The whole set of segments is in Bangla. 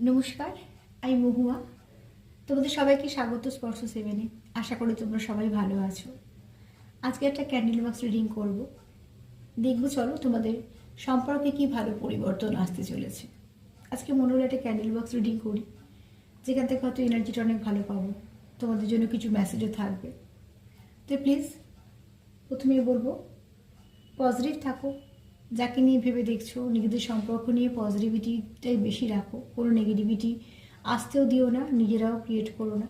নমস্কার, আমি মহুয়া। তোমাদের সবাইকে স্বাগত স্পর্শ সেভেনে। আশা করি তোমরা সবাই ভালো আছো। আজকে একটা ক্যান্ডেল বক্স রিডিং করব। দেখবো চলো তোমাদের সম্পর্কে কি ভালো পরিবর্তন আসতে চলেছে। আজকে মনে হলো একটা ক্যান্ডেল বক্স রিডিং করি, যেখান থেকে হয়তো এনার্জিটা অনেক ভালো পাবো, তোমাদের জন্য কিছু মেসেজও থাকবে। তো প্লিজ প্রথমেই বলবো পজিটিভ থাকো। যাকে নিয়ে ভেবে দেখছো নিজেদের সম্পর্ক নিয়ে পজিটিভিটিটাই বেশি রাখো, কোনো নেগেটিভিটি আসতেও দিও না, নিজেরাও ক্রিয়েট করো না।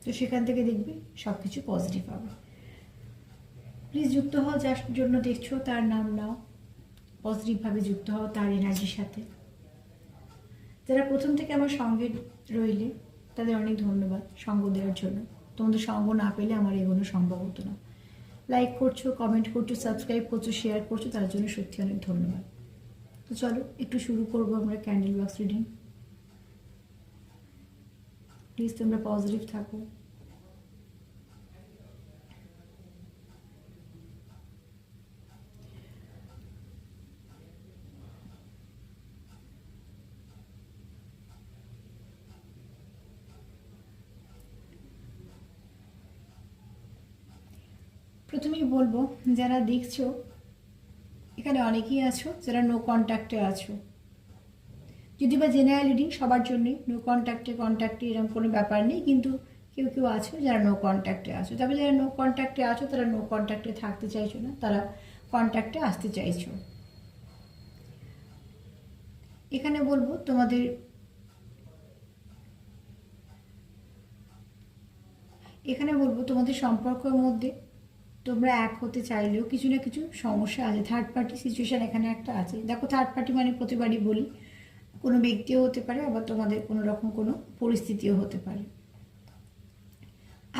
তো সেখান থেকে দেখবে সব কিছু পজিটিভ হবে। প্লিজ যুক্ত হও, যার জন্য দেখছো তার নাম নাও, পজিটিভভাবে যুক্ত হও তার এনার্জির সাথে। যারা প্রথম থেকে আমার সঙ্গে রইলে তাদের অনেক ধন্যবাদ সঙ্গ দেওয়ার জন্য। তোমাদের সঙ্গ না পেলে আমার এগোনো সম্ভব হতো না। লাইক করছো, কমেন্ট করছো, সাবস্ক্রাইব করছো, শেয়ার করছো, তার জন্য সত্যি অনেক ধন্যবাদ। তো চলো একটু শুরু করবো আমরা ক্যান্ডেল বক্স রিডিং। প্লিজ তোমরা পজিটিভ থাকো। প্রথমেই বলবো, যারা দেখছো এখানে অনেকেই আছো যারা নো কন্ট্যাক্টে আছো। যদি বা জেনারেল রিডিং সবার জন্যই, নো কন্ট্যাক্টে এরকম কোনো ব্যাপার নেই, কিন্তু কেউ কেউ আছো যারা নো কন্ট্যাক্টে আছো। তবে যারা নো কন্ট্যাক্টে আছো তারা নো কন্ট্যাক্টে থাকতে চাইছো না, তারা কন্ট্যাক্টে আসতে চাইছো। এখানে বলবো তোমাদের সম্পর্কের মধ্যে তোমরা এক হতে চাইলেও কিছু না কিছু সমস্যা আছে। থার্ড পার্টি সিচুয়েশান এখানে একটা আছে। দেখো, থার্ড পার্টি মানে প্রতিবারই বলি কোনো ব্যক্তিও হতে পারে, আবার তোমাদের কোনো রকম কোনো পরিস্থিতিও হতে পারে।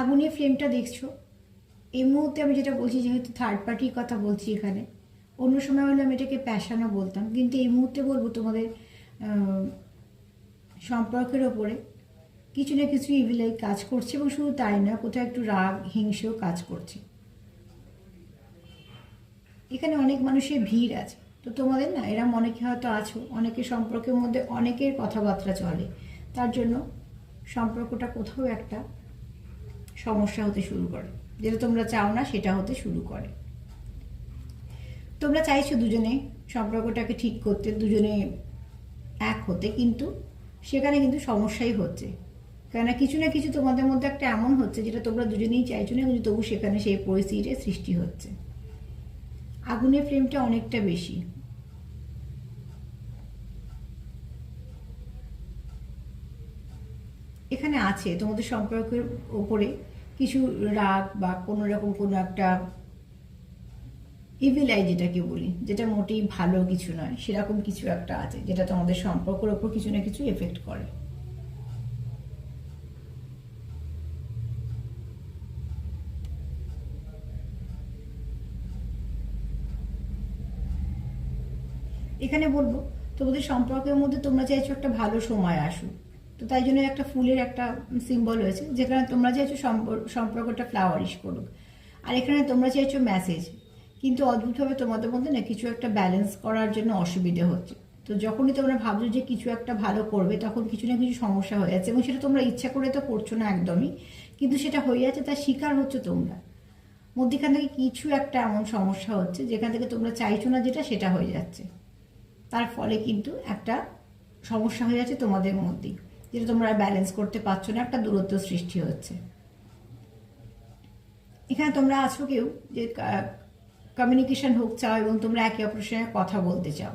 আগুনের ফ্লেমটা দেখছো, এই মুহূর্তে আমি যেটা বলছি, যেহেতু থার্ড পার্টির কথা বলছি এখানে, অন্য সময় হলে আমি এটাকে প্যাশানও বলতাম, কিন্তু এই মুহূর্তে বলবো তোমাদের সম্পর্কের ওপরে কিছু না কিছু ইভিলাই কাজ করছে, এবং শুধু তাই না, কোথাও একটু রাগ হিংসেও কাজ করছে। এখানে অনেক মানুষের ভিড় আছে। তো তোমাদের না এরম অনেকে হয়তো আছো, অনেকের সম্পর্কের মধ্যে অনেকের কথাবার্তা চলে, তার জন্য সম্পর্কটা কোথাও একটা সমস্যা হতে শুরু করে, যেটা তোমরা চাও না সেটা হতে শুরু করে। তোমরা চাইছো দুজনে সম্পর্কটাকে ঠিক করতে, দুজনে এক হতে, কিন্তু সেখানে কিন্তু সমস্যাই হচ্ছে। কেননা কিছু না কিছু তোমাদের মধ্যে একটা এমন হচ্ছে যেটা তোমরা দুজনেই চাইছো না, কিন্তু তবু সেখানে সেই পরিস্থিতির সৃষ্টি হচ্ছে। আগুনের ফ্লেমটা অনেকটা বেশি। এখানে আছে তোমাদের সম্পর্কের ওপরে কিছু রাগ বা কোনো রকম কোনো একটা ইভিল আই, যেটাকে বলি, যেটা মোটেই ভালো কিছু নয়, সেরকম কিছু একটা আছে যেটা তোমাদের সম্পর্কের ওপর কিছু না কিছু এফেক্ট করে। এখানে বলবো তোমাদের সম্পর্কের মধ্যে তোমরা চাইছো একটা ভালো সময় আসুক। তো তাই জন্য একটা ফুলের একটা সিম্বল হয়েছে, যেখানে তোমরা চাইছো সম্পর্কটা ফ্লাওয়ারিশ করুক। আর এখানে তোমরা চাইছো মেসেজ, কিন্তু অদ্ভুতভাবে তোমাদের মধ্যে না কিছু একটা ব্যালেন্স করার জন্য অসুবিধে হচ্ছে। তো যখনই তোমরা ভাবছো যে কিছু একটা ভালো করবে, তখন কিছু না কিছু সমস্যা হয়ে যাচ্ছে, এবং সেটা তোমরা ইচ্ছা করে তো করছো না একদমই, কিন্তু সেটা হয়ে যাচ্ছে, তার শিকার হচ্ছে তোমরা। মধ্যখান থেকে কিছু একটা এমন সমস্যা হচ্ছে যেখান থেকে তোমরা চাইছো না যেটা, সেটা হয়ে যাচ্ছে। তার ফলে কিন্তু একটা সমস্যা হয়ে যাচ্ছে তোমাদের মধ্যেই, যেটা তোমরা ব্যালেন্স করতে পারছো না, একটা দূরত্ব সৃষ্টি হচ্ছে। এখানে তোমরা আছো কেউ যে কমিউনিকেশন হোক চাও, এবং তোমরা একে অপরের সঙ্গে কথা বলতে চাও।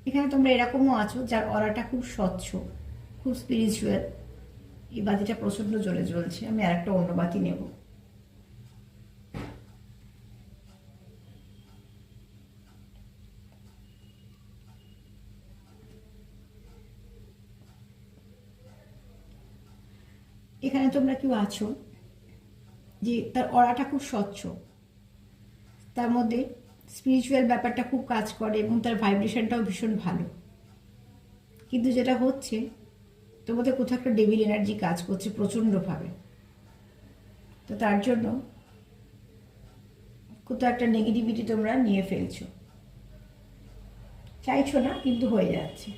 এখানে তোমরা এরকমও আছো যার অরাটা খুব স্বচ্ছ, খুব স্পিরিচুয়াল। এই বাতিটা প্রচন্ড জ্বলে জ্বলছে, আমি আর একটা অন্য বাতি নেব। এখানে তোমরা কেউ আছো যে তার অরাটা খুব স্বচ্ছ, তার মধ্যে স্পিরিচুয়াল ব্যাপারটা খুব কাজ করে, এবং তার ভাইব্রেশনটাও ভীষণ ভালো। কিন্তু যেটা হচ্ছে, তোমাদের কোথাও একটা ডেভিল এনার্জি কাজ করছে প্রচণ্ডভাবে। তো তার জন্য কোথাও একটা নেগেটিভিটি তোমরা নিয়ে ফেলছো। চাইছো না কিন্তু হয়ে যাচ্ছে।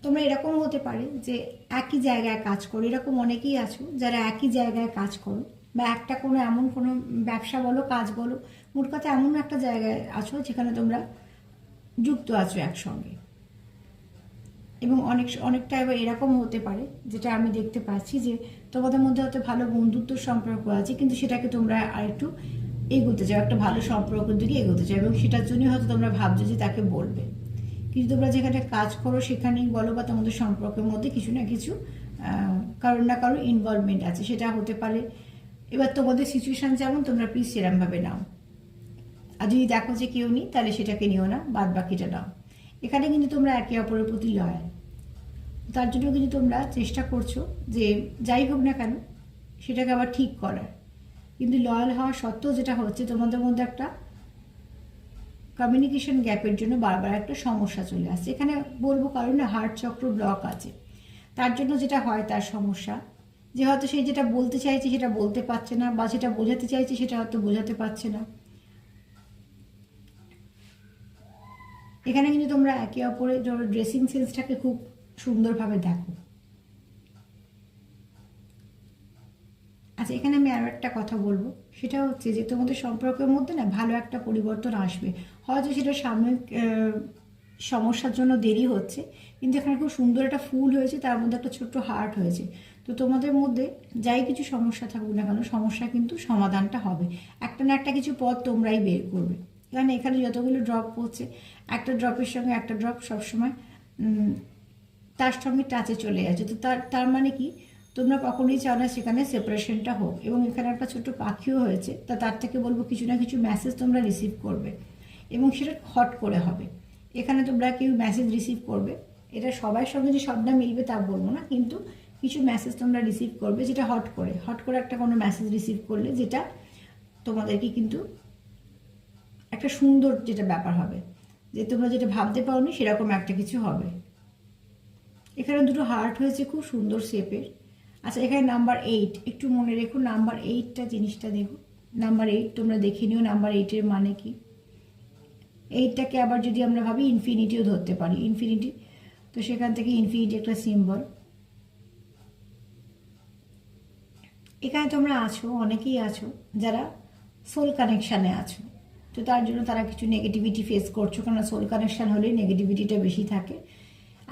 তোমরা এরকম হতে পারে যে একই জায়গায় কাজ করো, এরকম অনেকেই আছো যারা একই জায়গায় কাজ করো, বা একটা কোনো এমন কোনো ব্যবসা বলো, কাজ বলো, মোট কথা এমন একটা জায়গায় আছো যেখানে তোমরা যুক্ত আছো একসঙ্গে। এবং অনেকটা এবার এরকম হতে পারে, যেটা আমি দেখতে পাচ্ছি যে তোমাদের মধ্যে হয়তো ভালো বন্ধুত্ব সম্পর্ক আছে, কিন্তু সেটাকে তোমরা আরেকটু এগোতে চাও, একটা ভালো সম্পর্কের দিকে এগোতে চাও, এবং সেটার জন্য হয়তো তোমরা ভাবছো যে তাকে বলবে। কিন্তু তোমরা যেখানে কাজ করো সেখানেই বলো বা তোমাদের সম্পর্কের মধ্যে কিছু না কিছু কারোর না কারোর ইনভলভমেন্ট আছে, সেটা হতে পারে। এবার তোমাদের সিচুয়েশান যেমন, তোমরা প্লিজ সেরমভাবে নাও। আর যদি দেখো যে কেউ নেই, তাহলে সেটাকে নিও না, বাদ বাকিটা নাও। এখানে কিন্তু তোমরা একে অপরের প্রতি লয়াল, তার জন্য কিন্তু তোমরা চেষ্টা করছো যে যাই হোক না কেন সেটাকে আবার ঠিক করার। কিন্তু লয়াল হওয়া সত্ত্বেও যেটা হচ্ছে, তোমাদের মধ্যে একটা কমিউনিকেশন গ্যাপের জন্য বারবার একটা সমস্যা চলে আসছে। এখানে বলবো কারণ না, হার্ট চক্র ব্লক আছে, তার জন্য যেটা হয় তার সমস্যা, যে হয়তো সে যেটা বলতে চাইছে সেটা বলতে পারছে না, বা যেটা বোঝাতে চাইছে সেটা হয়তো বোঝাতে পারছে না। এখানে কিন্তু তোমরা একে অপরের ধরো ড্রেসিং সেন্সটাকে খুব সুন্দরভাবে দেখো। আচ্ছা, এখানে আমি আরও একটা কথা বলবো, সেটা হচ্ছে যে তোমাদের সম্পর্কের মধ্যে না ভালো একটা পরিবর্তন আসবে। হয়তো সেটা সাময়িক সমস্যার জন্য দেরি হচ্ছে, কিন্তু এখানে খুব সুন্দর একটা ফুল হয়েছে, তার মধ্যে একটা ছোট্ট হার্ট হয়েছে। তো তোমাদের মধ্যে যাই কিছু সমস্যা থাকুক না কেন, সমস্যা কিন্তু সমাধানটা হবে, একটা না একটা কিছু পথ তোমরাই বের করবে। কারণ এখানে যতগুলো ড্রপ পড়ছে, একটা ড্রপের সঙ্গে একটা ড্রপ সবসময় তার সঙ্গে টাচে চলে যাচ্ছে। তো তার মানে কি, তোমরা কখনোই চাও না সেখানে সেপারেশনটা হোক। এবং এখানে একটা ছোট্ট পাখিও হয়েছে, তার থেকে বলবো কিছু না কিছু মেসেজ তোমরা রিসিভ করবে, এবং সেটা হট করে হবে। এখানে তোমরা কেউ মেসেজ রিসিভ করবে, এটা সবার সঙ্গে যে সবটা মিলবে তা বলবো না, কিন্তু কিছু মেসেজ তোমরা রিসিভ করবে, যেটা হট করে একটা কোনো মেসেজ রিসিভ করলে, যেটা তোমাদেরকে কিন্তু একটা সুন্দর যেটা ব্যাপার হবে, যে তোমরা যেটা ভাবতে পারোনি সেরকম একটা কিছু হবে। এখানে দুটো হার্ট হয়েছে খুব সুন্দর শেপের। আচ্ছা, এখানে নাম্বার 8 একটু মনে রেখো, নাম্বার 8টা জিনিসটা দেখো। নাম্বার 8 তোমরা দেখে নিও নাম্বার 8-এর মানে কি। 8টাকে আবার যদি আমরা ভাবি ইনফিনিটিও ধরতে পারি, ইনফিনিটি, তো সেখান থেকে ইনফিনিটি একটা সিম্বল। এখানে তোমরা আছো, অনেকেই আছো যারা সোল কানেকশানে আছো। তো তার জন্য তারা কিছু নেগেটিভিটি ফেস করছো, কারণ সোল কানেকশান হলেই নেগেটিভিটিটা বেশি থাকে।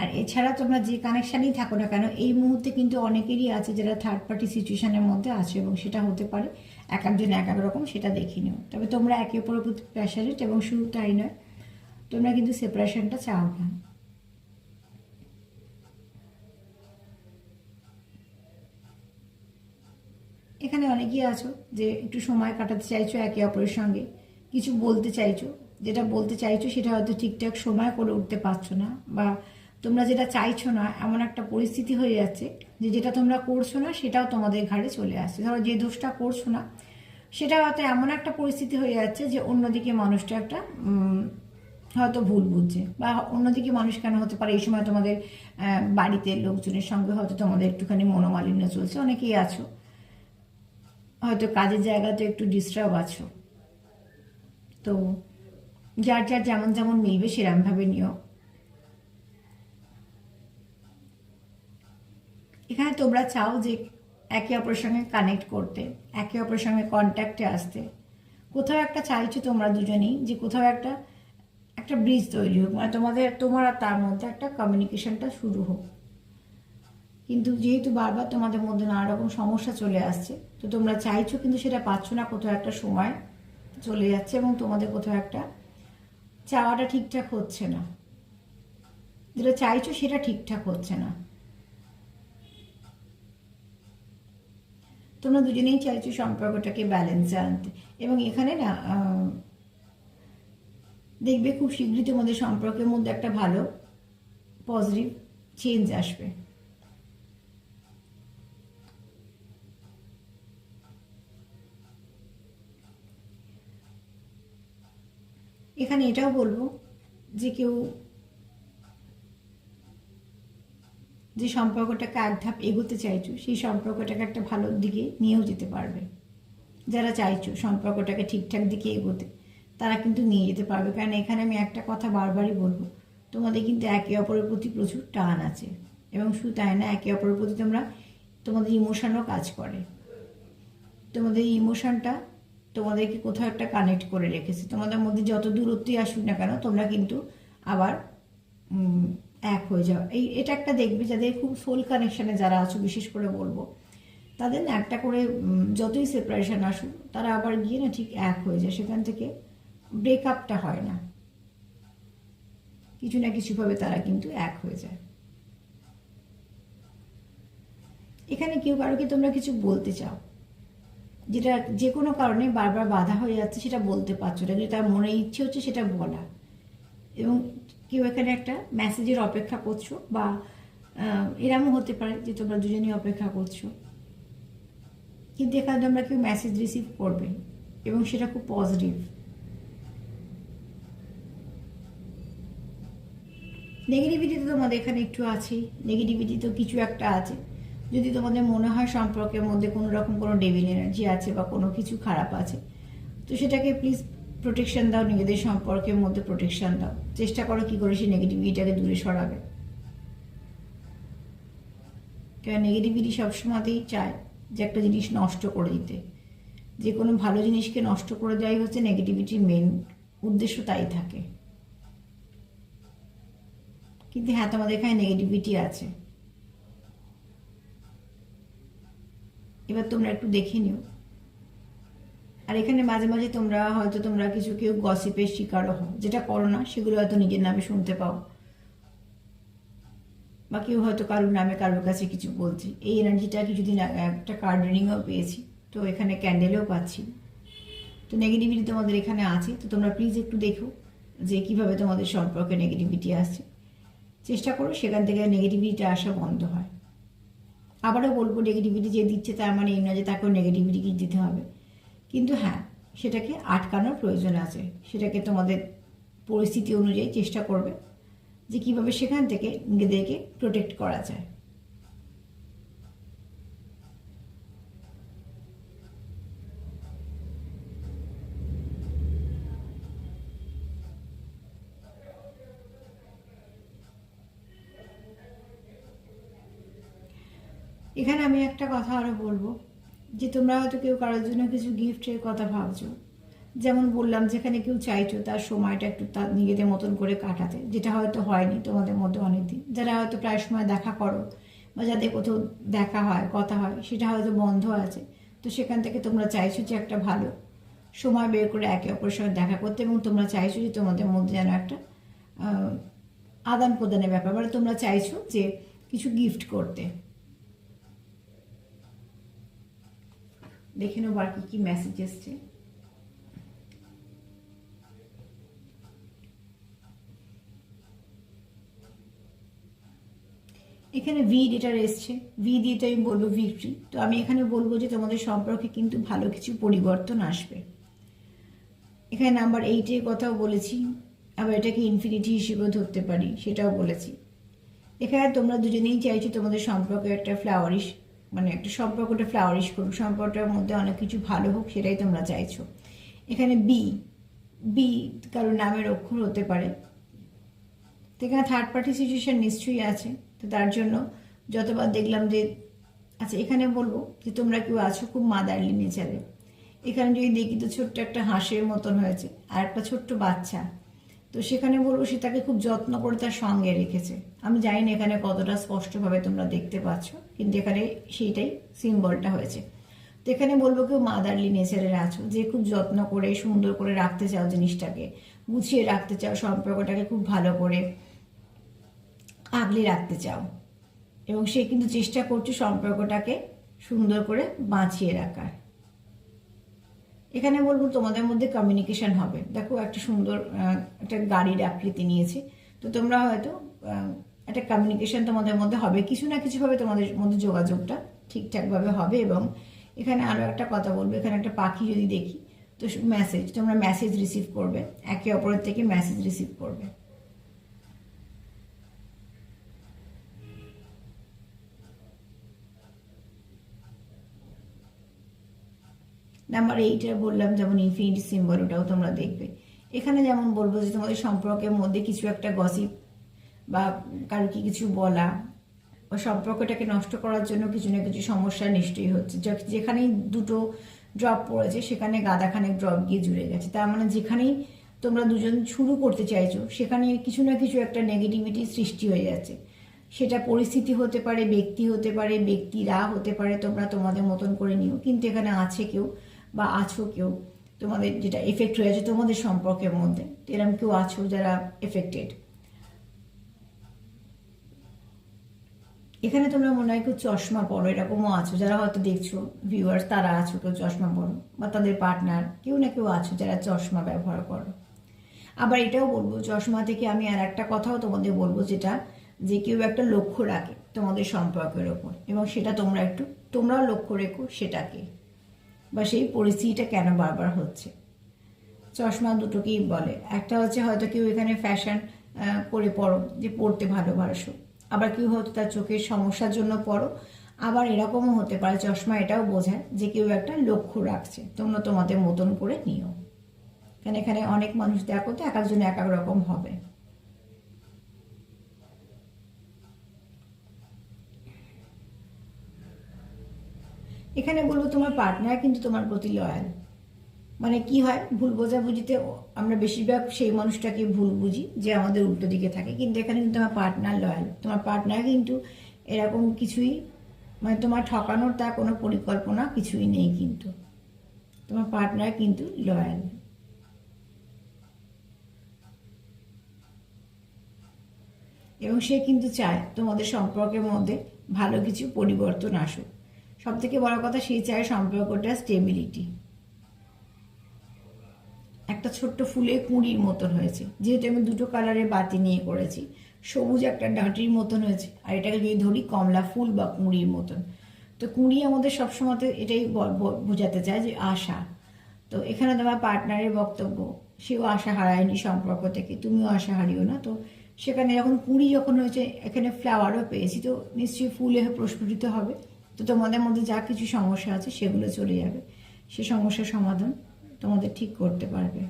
আর এছাড়া তোমরা যে কানেকশানেই থাকো না কেন, এই মুহূর্তে কিন্তু অনেকেরই আছে যারা থার্ড পার্টি সিচুয়েশানের মধ্যে আছে, এবং সেটা হতে পারে এক একজন এক এক রকম, সেটা দেখে নিও। তবে তোমরা একে অপরের প্রতি প্যাশনেট, এবং শুধু তাই নয়, তোমরা কিন্তু সেপারেশনটা চাও না। এখানে অনেকেই আছো যে একটু সময় কাটাতে চাইছো একে অপরের সঙ্গে, কিছু বলতে চাইছো, যেটা বলতে চাইছো সেটা হয়তো ঠিকঠাক সময় করে উঠতে পারছো না, বা তোমরা যেটা চাইছো না এমন একটা পরিস্থিতি হয়ে যাচ্ছে যে যেটা তোমরা করছো না সেটাও তোমাদের ঘাড়ে চলে আসছে। ধরো যে দোষটা করছো না সেটা হয়তো এমন একটা পরিস্থিতি হয়ে যাচ্ছে যে অন্যদিকে মানুষটা একটা হয়তো ভুল বুঝছে, বা অন্যদিকে মানুষ কেন হতে পারে, এই সময় তোমাদের বাড়িতে লোকজনের সঙ্গে হয়তো তোমাদের একটুখানি মনোমালিন্য চলছে, অনেকেই আছো হয়তো কাজের জায়গাতে একটু ডিস্টার্ব আছো। তো যার যার যেমন যেমন মিলবে সেরমভাবে নিও। এখানে তোমরা চাও যে একে অপরের সঙ্গে কানেক্ট করতে, একে অপরের সঙ্গে কন্ট্যাক্টে আসতে। কোথাও একটা চাইছো তোমরা দুজনেই যে কোথাও একটা একটা ব্রিজ তৈরি হোক, মানে তোমার আর তার মধ্যে একটা কমিউনিকেশনটা শুরু হোক। কিন্তু যেহেতু বারবার তোমাদের মধ্যে নানা রকম সমস্যা চলে আসছে, তো তোমরা চাইছো কিন্তু সেটা পাচ্ছ না, কোথাও একটা সময় চলে যাচ্ছে, এবং তোমাদের কোথাও একটা চাওয়াটা ঠিকঠাক হচ্ছে না, যেটা চাইছো সেটা ঠিকঠাক হচ্ছে না। তোমরা দুজনেই চাইছো সম্পর্কটাকে ব্যালেন্সে আনতে, এবং এখানে না দেখবে খুব শীঘ্রই তোমাদের সম্পর্কের মধ্যে একটা ভালো পজিটিভ চেঞ্জ আসবে। এখানে এটাও বলবো যে কেউ যে সম্পর্কটাকে এক ধাপ এগোতে চাইছো সেই সম্পর্কটাকে একটা ভালো দিকে নিয়েও যেতে পারবে। যারা চাইছো সম্পর্কটাকে ঠিকঠাক দিকে এগোতে তারা কিন্তু নিয়ে যেতে পারবে। কারণ এখানে আমি একটা কথা বারবারই বলবো, তোমাদের কিন্তু একে অপরের প্রতি প্রচুর টান আছে, এবং শুধু তাই না, একে অপরের প্রতি তোমাদের ইমোশনও কাজ করে। তোমাদের ইমোশনটা তোমাদেরকে কোথাও একটা কানেক্ট করে রেখেছে। তোমাদের মধ্যে যত দূরত্বই আসুক না কেন তোমরা কিন্তু আবার এক হয়ে যাও। এটা একটা দেখবে যাদের খুব সোল কানেকশানে যারা আছো, বিশেষ করে বলবো তাদের না একটা করে যতই সেপারেশন আসুক তারা আবার গিয়ে না ঠিক এক হয়ে যায়, সেখান থেকে ব্রেকআপটা হয় না, কিছু না কিছুভাবে তারা কিন্তু এক হয়ে যায়। এখানে কেউ কারোকে তোমরা কিছু বলতে চাও, যেটা যে কোনো কারণে বারবার বাধা হয়ে যাচ্ছে, সেটা বলতে পারছো না, যেটা মনে ইচ্ছে হচ্ছে সেটা বলা। এবং কেউ এখানে একটা মেসেজের অপেক্ষা করছো, বা এরমও হতে পারে যে তোমরা দুজনেই অপেক্ষা করছো, কিন্তু এখানে তোমরা কেউ মেসেজ রিসিভ করবে এবং সেটা খুব পজিটিভ। নেগেটিভিটি তো তোমাদের এখানে একটু আছেই, নেগেটিভিটি তো কিছু একটা আছে। যদি তোমাদের মনে হয় সম্পর্কের মধ্যে কোনো রকম কোনো ডেভিল এনার্জি আছে বা কোনো কিছু খারাপ আছে, তো সেটাকে প্লিজ প্রোটেকশন দাও, নিজেদের সম্পর্কের মধ্যে প্রোটেকশন দাও, চেষ্টা করো কী করে সেই নেগেটিভিটিটাকে দূরে সরাবে। কারণ নেগেটিভিটি সবসময়তেই চায় যে একটা জিনিস নষ্ট করে দিতে, যে কোনো ভালো জিনিসকে নষ্ট করে দেওয়াই হচ্ছে নেগেটিভিটির মেন উদ্দেশ্য, তাই থাকে। কিন্তু হ্যাঁ, তোমাদের এখানে নেগেটিভিটি আছে, এবার তোমরা একটু দেখে নিও। আর এখানে মাঝে মাঝে তোমরা কিছু কেউ গসিপের শিকারও হও, যেটা করো না সেগুলো হয়তো নিজের নামে শুনতে পাও, বা কেউ হয়তো কারোর নামে কারোর কাছে কিছু বলছে। এই এনার্জিটা কিছুদিন একটা কার্ড রিডিংও পেয়েছি, তো এখানে ক্যান্ডেলও পাচ্ছি। তো নেগেটিভিটি তোমাদের এখানে আছে, তো তোমরা প্লিজ একটু দেখো যে কিভাবে তোমাদের সম্পর্কে নেগেটিভিটি আসছে। চেষ্টা করো সেখান থেকে নেগেটিভিটিটা আসা বন্ধ হয়। আবারও বলবো, নেগেটিভিটি যে দিচ্ছে তার মানে এই নয় যে তাকেও নেগেটিভিটি কি দিতে হবে, কিন্তু হ্যাঁ, সেটাকে আটকানোর প্রয়োজন আছে। সেটাকে তোমাদের পরিস্থিতি অনুযায়ী চেষ্টা করবে যে কিভাবে সেখান থেকে নিজেদেরকে প্রোটেক্ট করা যায়। এখানে আমি একটা কথা আরও বলবো, যে তোমরা হয়তো কেউ কারোর জন্য কিছু গিফটের কথা ভাবছো। যেমন বললাম, যেখানে কেউ চাইছো তার সময়টা একটু তার নিজেদের মতন করে কাটাতে, যেটা হয়তো হয়নি তোমাদের মধ্যে অনেকদিন। যারা হয়তো প্রায় সময় দেখা করো বা যাদের কোথাও দেখা হয়, কথা হয়, সেটা হয়তো বন্ধ আছে। তো সেখান থেকে তোমরা চাইছো যে একটা ভালো সময় বের করে একে অপরের সঙ্গে দেখা করতে, এবং তোমরা চাইছো যে তোমাদের মধ্যে যেন একটা আদান প্রদানের ব্যাপার, মানে তোমরা চাইছো যে কিছু গিফট করতে। দেখে নেবো আর কি মেসেজ এসছে। এখানে ভি ডেটার এসছে, ভি দিয়ে তো আমি বলবো ভিক্টরি। তো আমি এখানে বলবো যে তোমাদের সম্পর্কে কিন্তু ভালো কিছু পরিবর্তন আসবে। এখানে নাম্বার 8-এর কথাও বলেছি, আবার এটাকে ইনফিনিটি হিসেবেও ধরতে পারি, সেটাও বলেছি। এখানে তোমরা দুজনেই চাইছো তোমাদের সম্পর্কে একটা ফ্লাওয়ারিশ, মানে একটা সম্পর্কটা ফ্লাওয়ারিশ করুক, সম্পর্কটার মধ্যে অনেক কিছু ভালো হোক, সেটাই তোমরা চাইছো। এখানে বি, বি কারোর নামের অক্ষর হতে পারে। তো এখানে থার্ড পার্টি সিচুয়েশন নিশ্চয়ই আছে। তো তার জন্য যতবার দেখলাম যে, আচ্ছা এখানে বলবো যে তোমরা কেউ আছো খুব মাদারলি নেচারে। এখানে যদি দেখি তো ছোট্ট একটা হাঁসের মতন হয়েছে আর একটা ছোট্ট বাচ্চা। তো সেখানে বলবো সে তাকে খুব যত্ন করে তার সঙ্গে রেখেছে। আমি জানি না এখানে কতটা স্পষ্টভাবে তোমরা দেখতে পাচ্ছ, কিন্তু এখানে সেইটাই সিম্বলটা হয়েছে। তো এখানে বলবো কেউ মাদারলি নেচারের আছো, যে খুব যত্ন করে সুন্দর করে রাখতে চাও, জিনিসটাকে গুছিয়ে রাখতে চাও, সম্পর্কটাকে খুব ভালো করে আগলে রাখতে চাও, এবং সে কিন্তু চেষ্টা করছে সম্পর্কটাকে সুন্দর করে বাঁচিয়ে রাখার। এখানে বলবো তোমাদের মধ্যে কমিউনিকেশন হবে। দেখো একটা সুন্দর একটা গাড়ির আকৃতি নিয়েছে, তো তোমরা হয়তো একটা কমিউনিকেশন তোমাদের মধ্যে হবে, কিছু না কিছুভাবে তোমাদের মধ্যে যোগাযোগটা ঠিকঠাকভাবে হবে। এবং এখানে আরও একটা কথা বলবো, এখানে একটা পাখি যদি দেখি, তো তোমরা মেসেজ রিসিভ করবে, একে অপরের থেকে মেসেজ রিসিভ করবে। নাম্বার 8 বললাম যেমন ইনফিনিটি সিম্বল, ওটাও তোমরা দেখবে। এখানে যেমন বলবো যে তোমাদের সম্পর্কের মধ্যে কিছু একটা গসিপ বা কারো কি কিছু বলা বা সম্পর্কটাকে নষ্ট করার জন্য কিছু না কিছু সমস্যা নিশ্চয়ই হচ্ছে। যেখানেই দুটো ড্রপ পড়েছে সেখানে গাদাখানেক ড্রপ গিয়ে জুড়ে গেছে। তার মানে যেখানেই তোমরা দুজন শুরু করতে চাইছো সেখানে কিছু না কিছু একটা নেগেটিভিটি সৃষ্টি হয়ে যাচ্ছে। সেটা পরিস্থিতি হতে পারে, ব্যক্তি হতে পারে, ব্যক্তিরা হতে পারে, তোমরা তোমাদের মতন করে নিও। কিন্তু এখানে আছে কেউ বা আছো কেউ তোমাদের যেটা এফেক্ট হয়ে আছে তোমাদের সম্পর্কের মধ্যে, এরকম কেউ আছো যারা এফেক্টেড। এখানে তোমরা মনে হয় কেউ চশমা পরো, এরকমও আছো যারা হয়তো দেখছো ভিউয়ার্স, তারা আছো কেউ চশমা পরো, বা তাদের পার্টনার কেউ না কেউ আছো যারা চশমা ব্যবহার করো। আবার এটাও বলবো, চশমা থেকে আমি আর একটা কথাও তোমাদের বলবো, যেটা যে কেউ একটা লক্ষ্য রাখে তোমাদের সম্পর্কের ওপর, এবং সেটা তোমরাও লক্ষ্য রেখো সেটাকে, বা সেই পরিস্থিতিটা কেন বারবার হচ্ছে। চশমা দুটোকেই বলে, একটা হচ্ছে হয়তো কেউ এখানে ফ্যাশন করে পড়ো, যে পড়তে ভালোবাসো, আবার কেউ হয়তো তার চোখের সমস্যার জন্য পড়ো। আবার এরকমও হতে পারে চশমা এটাও বোঝায় যে কেউ একটা লক্ষ্য রাখছে, তোমরা তোমাদের মতন করে নিও। কারণ এখানে অনেক মানুষ দেখো তো, এক একজন এক এক রকম হবে। এখানে বলবো তোমার পার্টনার কিন্তু তোমার প্রতি লয়াল। মানে কি হয়, ভুল বোঝাবুঝিতে আমরা বেশিরভাগ সেই মানুষটাকে ভুল বুঝি যে আমাদের উল্টো দিকে থাকে, কিন্তু এখানে কিন্তু তোমার পার্টনার লয়াল। তোমার পার্টনার কিন্তু এরকম কিছুই, মানে তোমার ঠকানোর তার কোনো পরিকল্পনা কিছুই নেই, কিন্তু তোমার পার্টনার কিন্তু লয়াল। এবং সে কিন্তু চায় তোমাদের সম্পর্কের মধ্যে ভালো কিছু পরিবর্তন আসুক। সব থেকে বড় কথা, সে চায় সম্পর্কটা স্টেবিলিটি। একটা ছোট্ট ফুলে কুঁড়ির মতন হয়েছে, যেহেতু আমি দুটো কালারের বাতি নিয়ে করেছি, সবুজ একটা ডাঁটির মতন হয়েছে, আর এটাকে যদি ধরি কমলা ফুল বা কুঁড়ির মতন। তো কুঁড়ি আমাদের সবসময় এটাই বোঝাতে চায় যে আশা। তো এখানে তোমার পার্টনারের বক্তব্য, সেও আশা হারায়নি সম্পর্ক থেকে, তুমিও আশা হারিও না। তো সেখানে যখন কুঁড়ি যখন হয়েছে, এখানে ফ্লাওয়ারও পেয়েছি, তো নিশ্চয়ই ফুলে প্রস্ফুটিত হবে। তো তোমাদের মধ্যে যা কিছু সমস্যা আছে সেগুলো চলে যাবে, সে সমস্যার সমাধান তোমাদের ঠিক করতে পারবে।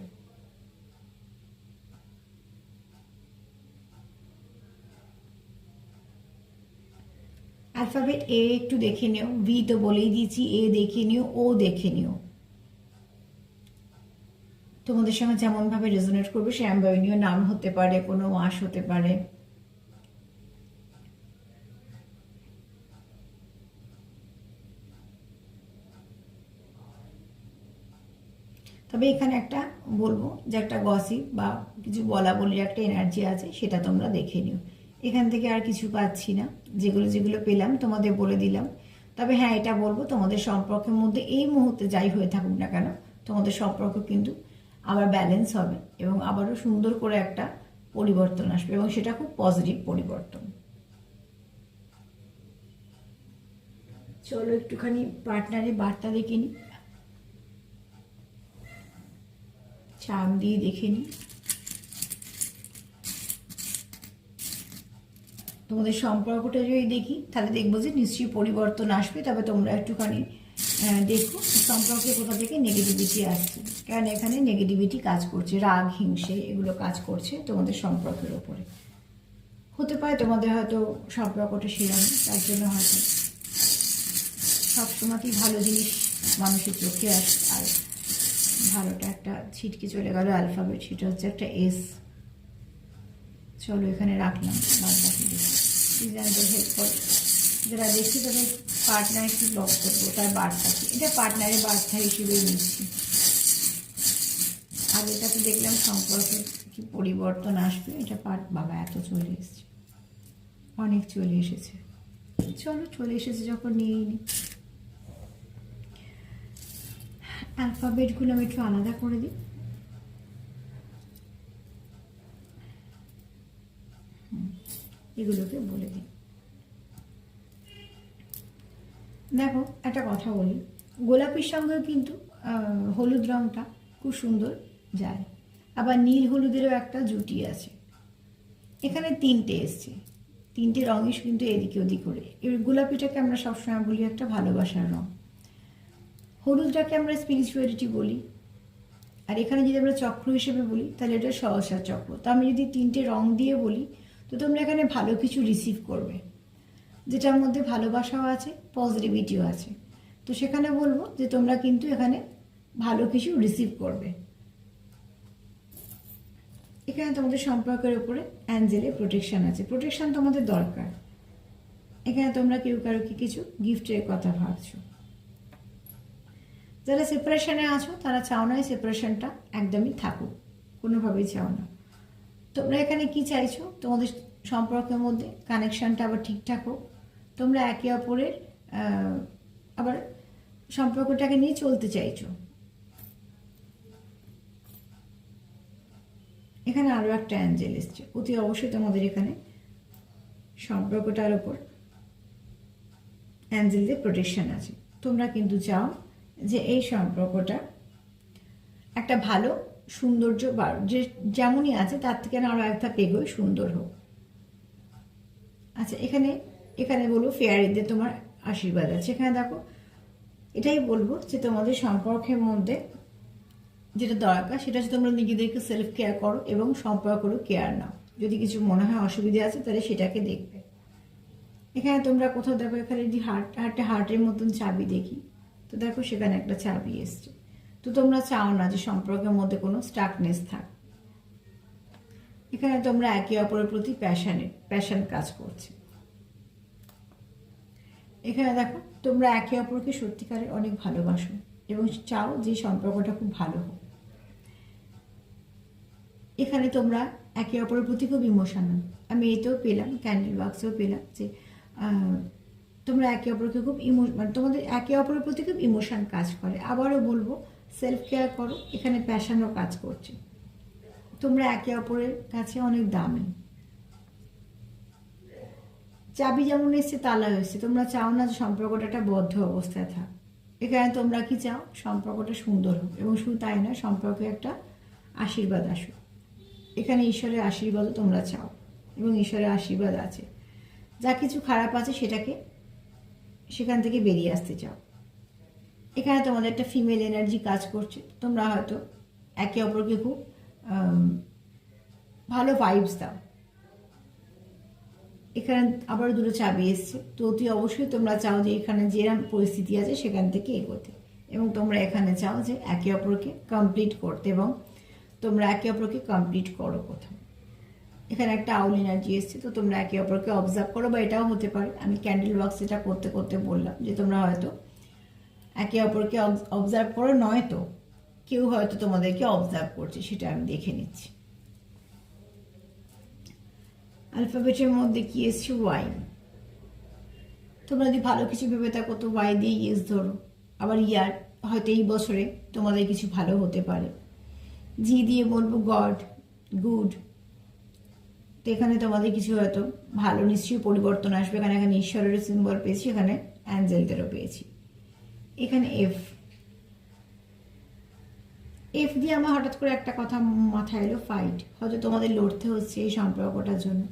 অ্যালফাবেট এ একটু দেখে নিও, ভি তো বলেই দিয়েছি, এ দেখে নিও, ও দেখে নিও। তোমাদের সঙ্গে যেমনভাবে রেজোনেট করবে সেরকমভাবে নিও। নাম হতে পারে, কোনো মাস হতে পারে। তবে এখানে একটা বলবো যে একটা গসিপ বা কিছু বলা বলির একটা এনার্জি আছে, সেটা তোমরা দেখে নিও। এখান থেকে আর কিছু পাচ্ছি না, যেগুলো যেগুলো পেলাম তোমাদের বলে দিলাম। তবে হ্যাঁ, এটা বলবো, তোমাদের সম্পর্কের মধ্যে এই মুহূর্তে যাই হয়ে থাকুক না কেন, তোমাদের সম্পর্ক কিন্তু আবার ব্যালেন্স হবে এবং আবারও সুন্দর করে একটা পরিবর্তন আসবে, এবং সেটা খুব পজিটিভ পরিবর্তন। চলো একটুখানি পার্টনারের বার্তা দেখে নিই, চাম দিয়ে দেখে নিই। তোমাদের সম্পর্কটা যদি দেখি, তাহলে দেখবো যে নিশ্চয়ই পরিবর্তন আসবে। তবে তোমরা একটুখানি দেখো সম্পর্কে কোথা থেকে নেগেটিভিটি আসছে, কারণ এখানে নেগেটিভিটি কাজ করছে, রাগ, হিংসে এগুলো কাজ করছে তোমাদের সম্পর্কের ওপরে। হতে পারে তোমাদের হয়তো সম্পর্কটা সেরকম, তার জন্য হয়তো সবসময়ই ভালো জিনিস মানুষের চোখে আসে। আর ভালোটা একটা ছিটকে চলে গেল অ্যালফাবেট, সেটা হচ্ছে একটা এস। চলো এখানে রাখলাম, বাদ বাকি ডিজাইনদের হেল্প করে যারা দেখছি তাদের পার্টনার কি বক্তব্য, তার বার্তা কি, এটা পার্টনারের বার্তা হিসেবেই নিচ্ছি। আর এটাতে দেখলাম সম্পর্কে কি পরিবর্তন আসবে, এটা বাবা এত চলে এসেছে, অনেক চলে এসেছে। চলো চলে এসেছে যখন নিয়েই নি। অ্যালফাবেটগুলো আমি একটু আলাদা করে দিই। এগুলোকে বলে দিই। দেখো একটা কথা বলি, গোলাপির সঙ্গেও কিন্তু হলুদ রঙটা খুব সুন্দর যায়, আবার নীল হলুদেরও একটা জুটি আছে। এখানে তিনটে এসছে, তিনটে রঙই কিন্তু এদিকে ওদিক করে। এবার গোলাপিটাকে আমরা সবসময় বলি একটা ভালোবাসার রঙ। হলুদটাকে আমরা স্পিরিচুয়ালিটি বলি, আর এখানে যদি আমরা চক্র হিসেবে বলি তাহলে এটা সহস্রার চক্র। তো আমি যদি 3টে রং দিয়ে বলি, তো তোমরা এখানে ভালো কিছু রিসিভ করবে, যেটার মধ্যে ভালোবাসাও আছে, পজিটিভিটিও আছে। তো সেখানে বলবো যে তোমরা কিন্তু এখানে ভালো কিছু রিসিভ করবে। এখানে তোমাদের সম্পর্কের উপরে অ্যাঞ্জেলের প্রোটেকশন আছে, প্রোটেকশন তোমাদের দরকার। এখানে তোমরা কেউ কারোকে কিছু গিফটের কথা ভাবছো। যারা সেপারেশনে আছো তারা চাও না এই সেপারেশনটা একদমই থাকুক, কোনোভাবেই চাও না। তোমরা এখানে কি চাইছো, তোমাদের সম্পর্কের মধ্যে কানেকশনটা আবার ঠিকঠাক হোক, তোমরা একে অপরের আবার সম্পর্কটাকে নিয়ে চলতে চাইছো। এখানে আরও একটা অ্যাঞ্জেল এসছে, অতি অবশ্যই তোমাদের এখানে সম্পর্কটার ওপর অ্যাঞ্জেলদের প্রোটেকশন আছে। তোমরা কিন্তু চাও যে এই সম্পর্কটা একটা ভালো সৌন্দর্য বা যে যেমনই আছে তার থেকে আরও একটা পেগোয় সুন্দর হোক। আচ্ছা, এখানে এখানে বলবো ফেয়ারিদের তোমার আশীর্বাদ আছে। এখানে দেখো, এটাই বলবো যে তোমাদের সম্পর্কের মধ্যে যেটা দরকার সেটা হচ্ছে তোমরা নিজেদেরকে সেলফ কেয়ার করো এবং সম্পর্কেরও কেয়ার নাও। যদি কিছু মনে হয় অসুবিধা আছে তাহলে সেটাকে দেখবে। এখানে তোমরা কোথাও দেখো, এখানে যদি হার্টের মতন চাবি দেখি, তো দেখো সেখানে একটা চাবি এসছে। তো তোমরা চাও না যে সম্পর্কের মধ্যে কোনো স্টাকনেস থাক। এখানে তোমরা একে অপরের প্রতি প্যাশন কাজ করছে। এখানে দেখো, তোমরা একে অপরকে সত্যিকারের অনেক ভালোবাসো এবং চাও যে সম্পর্কটা খুব ভালো হোক। এখানে তোমরা একে অপরের প্রতি খুব ইমোশনাল। আমি এতেও পেলাম, ক্যান্ডেল বাক্সেও পেলাম যে তোমরা একে অপরকে খুব মানে তোমাদের একে অপরের প্রতি খুব ইমোশন কাজ করে। আবারও বলবো, সেলফ কেয়ার করো, এখানে প্যাশনও কাজ করছে। তোমরা একে অপরের কাছে অনেক দামি। চাবি যেমন এসছে তালা এসছে, তোমরা চাও না যে সম্পর্কটা একটা বদ্ধ অবস্থায় থাক। এখানে তোমরা কি চাও, সম্পর্কটা সুন্দর হোক এবং শুধু তাই না, সম্পর্কে একটা আশীর্বাদ আসুক। এখানে ঈশ্বরের আশীর্বাদও তোমরা চাও এবং ঈশ্বরের আশীর্বাদ আছে। যা কিছু খারাপ আছে সেটাকে সেখান থেকে বেরিয়ে আসতে চাও। এখানে তোমাদের একটা ফিমেল এনার্জি কাজ করছে। তোমরা হয়তো একে অপরকে খুব ভালো ভাইবস দাও। এখানে আবার দুটো চাবি এসছে। তো অতি অবশ্যই তোমরা চাও যে এখানে যেরকম পরিস্থিতি আছে সেখান থেকে এগোতে, এবং তোমরা এখানে চাও যে একে অপরকে কমপ্লিট করতে, এবং তোমরা একে অপরকে কমপ্লিট করো কোথাও। এখানে একটা আউল এনার্জি এসছে। তো তোমরা একে অপরকে অবজার্ভ করো, বা এটাও হতে পারে আমি ক্যান্ডেল বক্স এটা করতে করতে বললাম যে তোমরা হয়তো একে অপরকে অবজার্ভ করো, নয়তো কেউ হয়তো তোমাদেরকে অবজার্ভ করছে, সেটা আমি দেখে নিচ্ছি। অ্যালফাবেটের মধ্যে কি এসছে, ওয়াই। তোমরা যদি ভালো কিছু ভেবে থাকো তো ওয়াই দিয়ে ইয়েস ধরো। আবার ইয়ার, হয়তো এই বছরে তোমাদের কিছু ভালো হতে পারে। জি দিয়ে বলবো গড, গুড। তো এখানে তোমাদের কিছু হয়তো ভালো নিশ্চয়ই পরিবর্তন আসবে। এখানে ঈশ্বরের সিম্বল পেয়েছি, এখানে অ্যাঞ্জেলদেরও পেয়েছি। এখানে এফ দিয়ে আমার হঠাৎ করে একটা কথা মাথায় এলো, ফাইট। হয়তো তোমাদের লড়তে হচ্ছে এই সম্পর্কটার জন্য।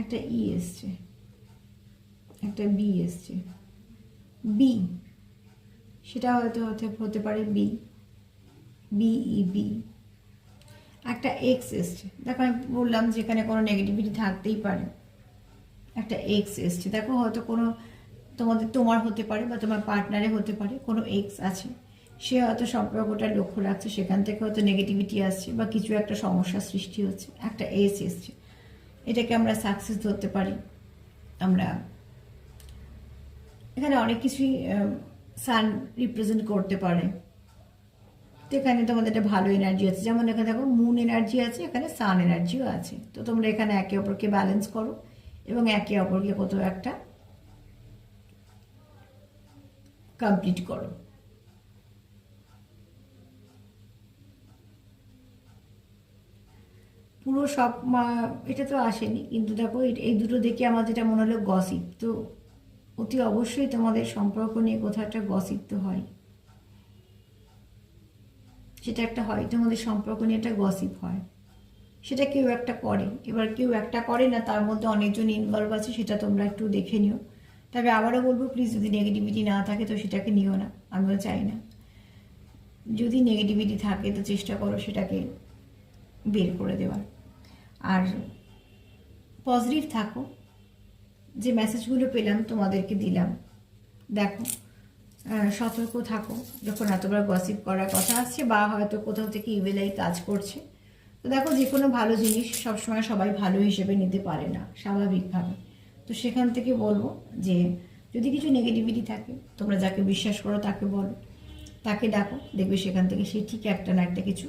একটা ই এসছে, একটা বি এসছে। বি, সেটা হয়তো হতে পারে বি, বি। একটা এক্স এসছে। দেখো, আমি বললাম যেখানে কোনো নেগেটিভিটি থাকতেই পারে। একটা এক্স এসছে। দেখো, হয়তো কোনো তোমার হতে পারে বা তোমার পার্টনারে হতে পারে কোনো এক্স আছে। সে হয়তো সম্পর্কটা লক্ষ্য রাখছে, সেখান থেকে হয়তো নেগেটিভিটি আসছে বা কিছু একটা সমস্যার সৃষ্টি হচ্ছে। একটা এস এসছে, এটাকে আমরা সাকসেস ধরতে পারি। আমরা এখানে অনেক কিছুই সান রিপ্রেজেন্ট করতে পারে। তো এখানে তোমাদের একটা ভালো এনার্জি আছে, যেমন এখানে দেখো মুন এনার্জি আছে, এখানে সান এনার্জিও আছে। তো তোমরা এখানে একে অপরকে ব্যালেন্স করো এবং একে অপরকে কোথাও একটা কমপ্লিট করো। পুরো সব এটা তো আসেনি, কিন্তু দেখো এই দুটো দেখে আমার যেটা মনে হলো গসিপ। তো অতি অবশ্যই তোমাদের সম্পর্ক নিয়ে কোথাও একটা গসিপ তো হয়, সেটা একটা হয়, তোমাদের সম্পর্ক নিয়ে একটা গসিপ হয়। সেটা কেউ একটা করে। এবার কেউ একটা করে না, তার মধ্যে অনেকজন ইনভলভ আছে, সেটা তোমরা একটু দেখে নিও। তবে আবারও বলবো, প্লিজ যদি নেগেটিভিটি না থাকে তো সেটাকে নিও না, আমিও চাই না। যদি নেগেটিভিটি থাকে তো চেষ্টা করো সেটাকে বের করে দেওয়ার। আর পজিটিভ থাকো। যে মেসেজগুলো পেলাম তোমাদেরকে দিলাম, দেখো সতর্ক থাকো যখন এতবার গসিপ করার কথা আসছে, বা হয়তো কোথাও থেকে ইমেলাই কাজ করছে। তো দেখো, যে কোনো ভালো জিনিস সবসময় সবাই ভালো হিসেবে নিতে পারে না স্বাভাবিকভাবে। তো সেখান থেকে বলবো যে যদি কিছু নেগেটিভিটি থাকে, তোমরা যাকে বিশ্বাস করো তাকে বলো, তাকে ডাকো, দেখবে সেখান থেকে সে ঠিক একটা না একটা কিছু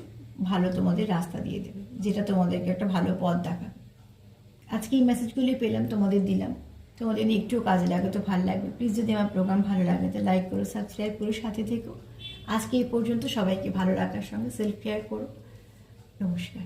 ভালো তোমাদের রাস্তা দিয়ে দেবে, যেটা তোমাদেরকে একটা ভালো পথ দেখাবে। আজকে এই মেসেজগুলি পেলাম, তোমাদের দিলাম। তোমাদের নিয়ে একটুও কাজে লাগে তো ভালো লাগবে। প্লিজ যদি আমার প্রোগ্রাম ভালো লাগে তো লাইক করো, সাবস্ক্রাইব করো, সাথে থেকো। আজকে এই পর্যন্ত। সবাইকে ভালো রাখার সঙ্গে সেলফ কেয়ার করো। নমস্কার।